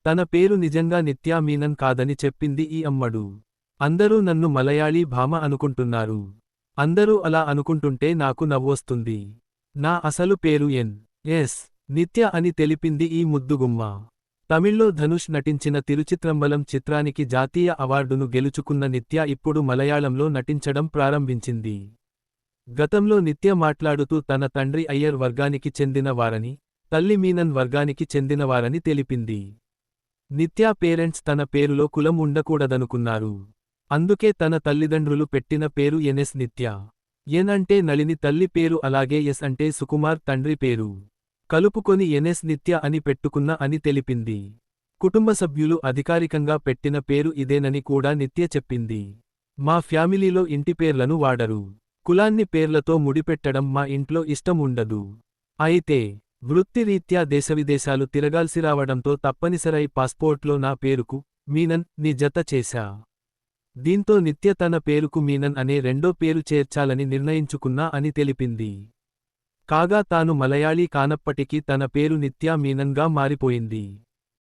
తన పేరు నిజంగా నిత్యా మీనన్ కాదని చెప్పింది ఈ అమ్మడు. అందరూ నన్ను మలయాళీ భామ అనుకుంటున్నారు. అందరూ అలా అనుకుంటుంటే నాకు నవ్వొస్తుంది. నా అసలు పేరు ఎన్.ఎస్. నిత్య అని తెలిపింది ఈ ముద్దుగుమ్మ. తమిళ్లో ధనుష్ నటించిన తిరుచిత్రంబలం చిత్రానికి జాతీయ అవార్డును గెలుచుకున్న నిత్య ఇప్పుడు మలయాళంలో నటించడం ప్రారంభించింది. గతంలో నిత్య మాట్లాడుతూ తన తండ్రి అయ్యర్ వర్గానికి చెందిన వారని, తల్లి మీనన్ వర్గానికి చెందినవారని తెలిపింది. నిత్యా పేరెంట్స్ తన పేరులో కులం ఉండకూడదనుకున్నారు. అందుకే తన తల్లిదండ్రులు పెట్టిన పేరు ఎన్.ఎస్. నిత్య. ఎన్ అంటే నళిని తల్లి పేరు, అలాగే ఎస్ అంటే సుకుమార్ తండ్రి పేరు కలుపుకొని ఎన్.ఎస్. నిత్య అని పెట్టుకున్న అని తెలిపింది. కుటుంబ సభ్యులు అధికారికంగా పెట్టిన పేరు ఇదేనని కూడా నిత్య చెప్పింది. మా ఫ్యామిలీలో ఇంటి పేర్లను వాడరు. కులాన్ని పేర్లతో ముడిపెట్టడం మా ఇంట్లో ఇష్టం ఉండదు. అయితే వృత్తిరీత్యా దేశవిదేశాలు తిరగాల్సిరావడంతో తప్పనిసరై పాస్పోర్ట్లో నా పేరుకు మీనన్ ని జత చేశా. దీంతో నిత్య తన పేరుకు మీనన్ అనే రెండో పేరు చేర్చాలని నిర్ణయించుకున్నా అని తెలిపింది. కాగా తాను మలయాళీ కానప్పటికీ తన పేరు నిత్యా మీనన్గా మారిపోయింది.